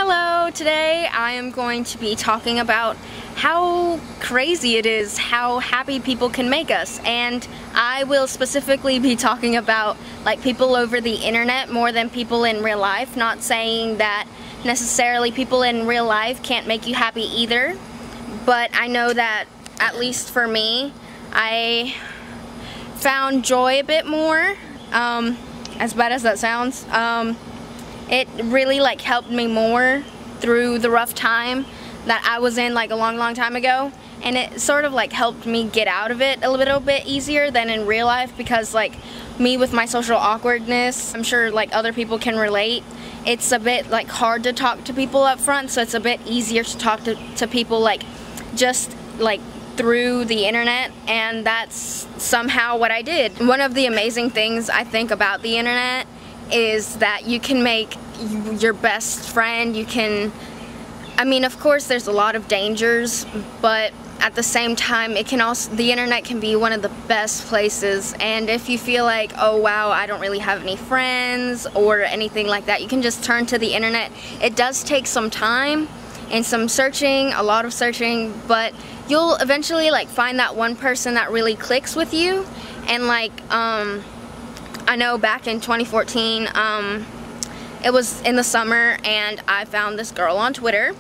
Hello, today I am going to be talking about how crazy it is how happy people can make us, and I will specifically be talking about like people over the internet more than people in real life. Not saying that necessarily people in real life can't make you happy either, but I know that at least for me, I found joy a bit more, as bad as that sounds. It really like helped me more through the rough time that I was in like a long time ago, and it sort of like helped me get out of it a little bit easier than in real life, because like me with my social awkwardness, I'm sure like other people can relate. It's a bit like hard to talk to people up front, so it's a bit easier to talk to people like just like through the internet, and that's somehow what I did. One of the amazing things I think about the internet is that you can make your best friend. You can, I mean, of course there's a lot of dangers, but at the same time it can also, the internet can be one of the best places. And if you feel like, oh wow, I don't really have any friends or anything like that, you can just turn to the internet. It does take some time and some searching, a lot of searching, but you'll eventually like find that one person that really clicks with you. And like I know back in 2014, it was in the summer, and I found this girl on Twitter,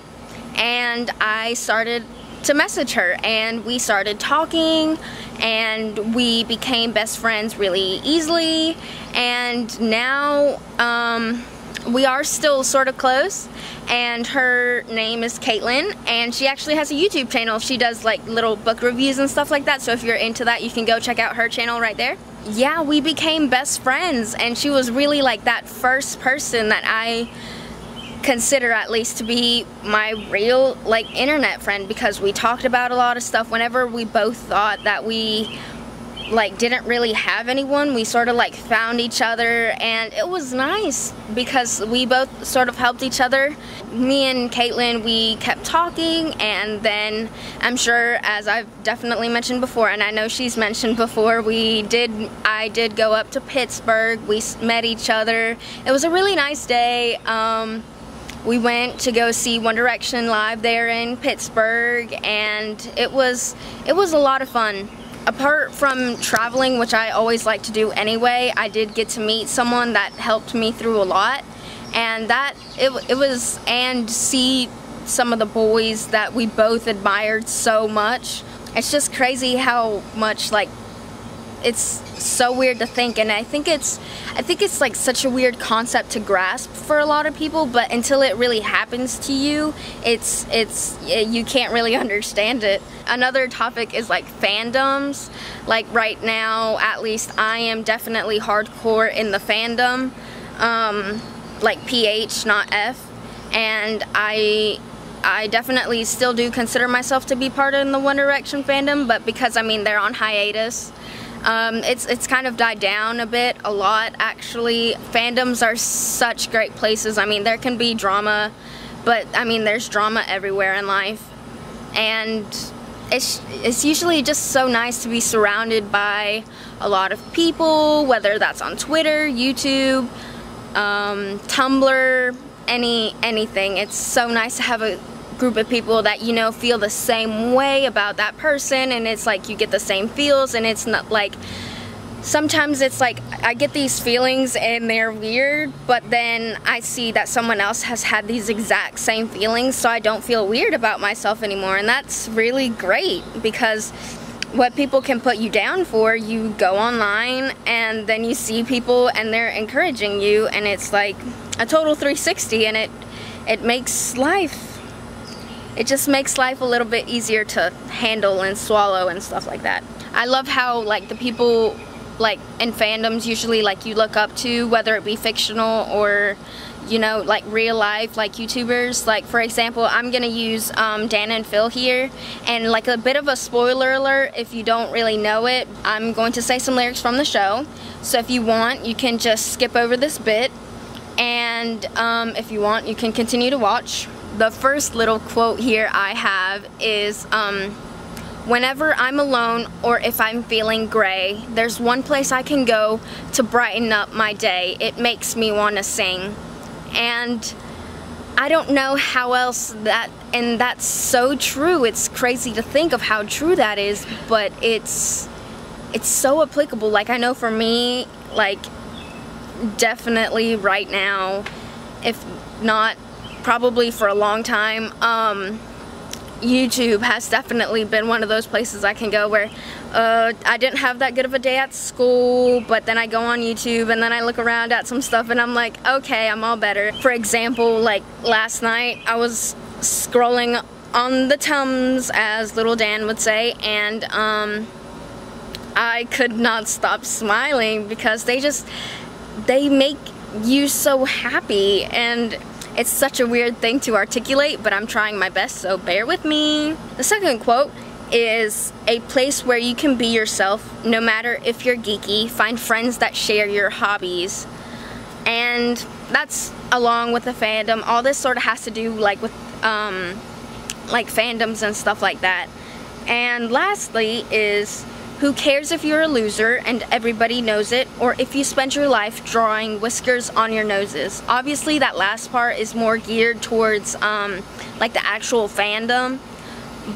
and I started to message her, and we started talking, and we became best friends really easily, and now we are still sort of close. And her name is Caitlin, and she actually has a YouTube channel. She does like little book reviews and stuff like that, so if you're into that, you can go check out her channel right there. Yeah, we became best friends, and she was really like that first person that I consider at least to be my real like internet friend, because we talked about a lot of stuff. Whenever we both thought that we like didn't really have anyone, we sort of like found each other, and it was nice because we both sort of helped each other. Me and Caitlin, we kept talking, and then I'm sure, as I've definitely mentioned before, and I know she's mentioned before, I did go up to Pittsburgh. We met each other. It was a really nice day. We went to go see One Direction live there in Pittsburgh, and it was a lot of fun. Apart from traveling, which I always like to do anyway, I did get to meet someone that helped me through a lot, and and see some of the boys that we both admired so much. It's just crazy how much, like, it's so weird to think, and I think it's like such a weird concept to grasp for a lot of people, but until it really happens to you, you can't really understand it. Another topic is like fandoms. Like right now, at least I am definitely hardcore in the fandom, like PH, not F, and I definitely still do consider myself to be part of the One Direction fandom, but because I mean they're on hiatus, it's kind of died down a lot actually. Fandoms are such great places. I mean, there can be drama, but I mean there's drama everywhere in life, and it's usually just so nice to be surrounded by a lot of people, whether that's on Twitter, YouTube, Tumblr, anything. It's so nice to have a group of people that, you know, feel the same way about that person, and it's like you get the same feels, and it's not like, sometimes it's like I get these feelings and they're weird, but then I see that someone else has had these exact same feelings, so I don't feel weird about myself anymore, and that's really great, because what people can put you down for, you go online and then you see people and they're encouraging you, and it's like a total 360, and it makes life, it just makes life a little bit easier to handle and swallow and stuff like that. I love how like the people like in fandoms usually like you look up to, whether it be fictional or, you know, like real life, like YouTubers. Like for example, I'm gonna use Dan and Phil here, and like a bit of a spoiler alert if you don't really know it, I'm going to say some lyrics from the show, so if you want you can just skip over this bit, and if you want you can continue to watch. The first little quote here I have is, whenever I'm alone or if I'm feeling gray, there's one place I can go to brighten up my day. It makes me want to sing. And I don't know how else and that's so true. It's crazy to think of how true that is, but it's so applicable. Like, I know for me, like, definitely right now, if not probably for a long time, YouTube has definitely been one of those places I can go where I didn't have that good of a day at school, but then I go on YouTube and then I look around at some stuff and I'm like, okay, I'm all better. For example, like last night I was scrolling on the Tums, as little Dan would say, and I could not stop smiling because they make you so happy, and it's such a weird thing to articulate, but I'm trying my best, so bear with me. The second quote is, a place where you can be yourself, no matter if you're geeky, find friends that share your hobbies. And that's along with the fandom. All this sort of has to do like with like fandoms and stuff like that. And lastly is, who cares if you're a loser and everybody knows it, or if you spend your life drawing whiskers on your noses. Obviously that last part is more geared towards like the actual fandom,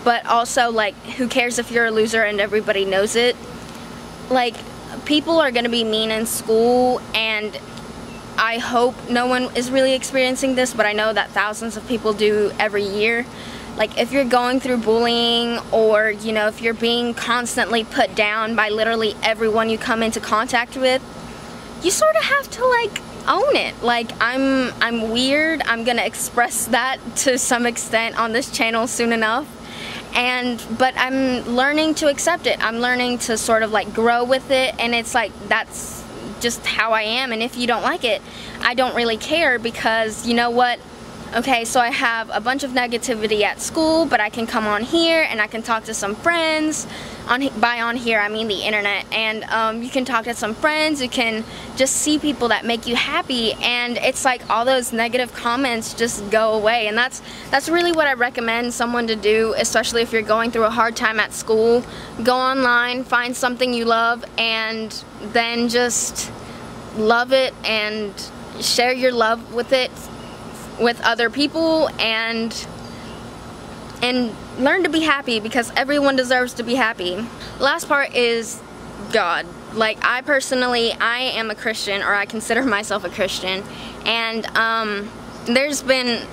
but also like, who cares if you're a loser and everybody knows it. Like, people are gonna be mean in school, and I hope no one is really experiencing this, but I know that thousands of people do every year. Like, if you're going through bullying, or, you know, if you're being constantly put down by literally everyone you come into contact with, you sort of have to, like, own it. Like, I'm weird. I'm gonna express that to some extent on this channel soon enough. But I'm learning to accept it. I'm learning to sort of, like, grow with it, and it's like, that's just how I am. And if you don't like it, I don't really care, because, you know what? Okay, so I have a bunch of negativity at school, but I can come on here and I can talk to some friends. By on here, I mean the internet. And you can talk to some friends, you can just see people that make you happy, and it's like all those negative comments just go away. And that's really what I recommend someone to do, especially if you're going through a hard time at school. Go online, find something you love, and then just love it and share your love with it with other people, and learn to be happy, because everyone deserves to be happy. Last part is God. Like, I am a Christian, or I consider myself a Christian, and there's been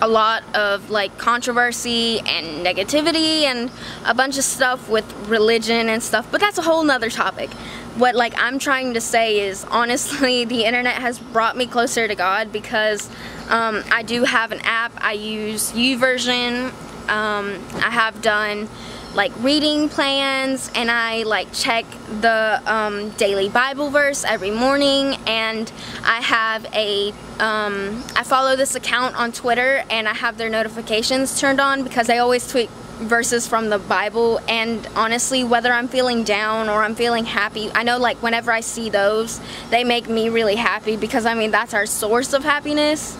a lot of like controversy and negativity and a bunch of stuff with religion and stuff, but that's a whole nother topic. What like I'm trying to say is, honestly, the internet has brought me closer to God, because I do have an app. I use YouVersion. I have done like reading plans, and I like check the daily Bible verse every morning, and I have a I follow this account on Twitter, and I have their notifications turned on because they always tweet verses from the Bible. And honestly, whether I'm feeling down or I'm feeling happy, I know like whenever I see those, they make me really happy, because I mean that's our source of happiness.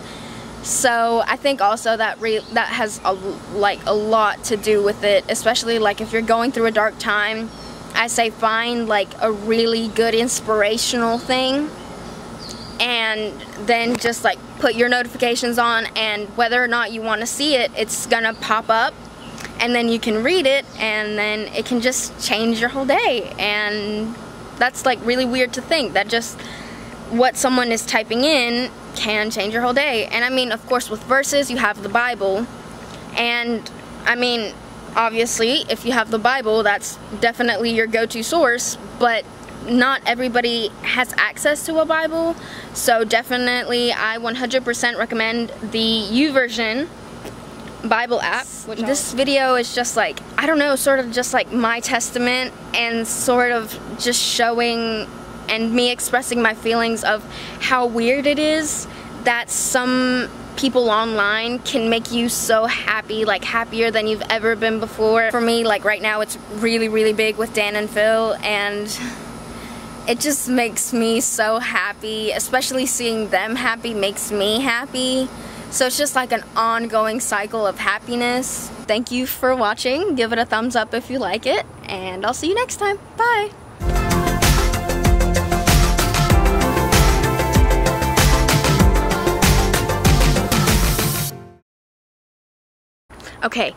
So I think also that has a lot to do with it, especially like if you're going through a dark time. I say find like a really good inspirational thing, and then just like put your notifications on, and whether or not you want to see it, it's gonna pop up, and then you can read it, and then it can just change your whole day. And that's like really weird to think that just what someone is typing in can change your whole day. And I mean, of course, with verses, you have the Bible, and I mean, obviously, if you have the Bible, that's definitely your go-to source, but not everybody has access to a Bible. So definitely, I 100% recommend the YouVersion Bible app. This video is just like, I don't know, sort of just like my testament, and sort of just showing and me expressing my feelings of how weird it is that some people online can make you so happy, like happier than you've ever been before. For me, like right now, it's really, really big with Dan and Phil, and it just makes me so happy. Especially seeing them happy makes me happy. So it's just like an ongoing cycle of happiness. Thank you for watching. Give it a thumbs up if you like it, and I'll see you next time. Bye! Okay.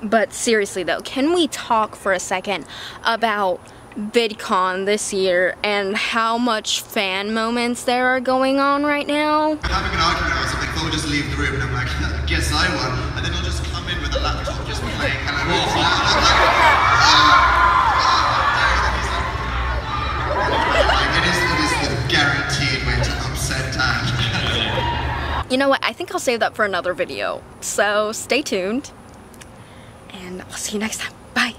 But seriously though, can we talk for a second about VidCon this year and how much fan moments there are going on right now? We're having an argument or something, thought we'd just leave the room, and I'm like, I guess I won. And then he'll just come in with a laptop just playing Hello World. And I'm like, it is the guaranteed way to upset Dan. You know what, I think I'll save that for another video. So stay tuned, and I'll see you next time. Bye.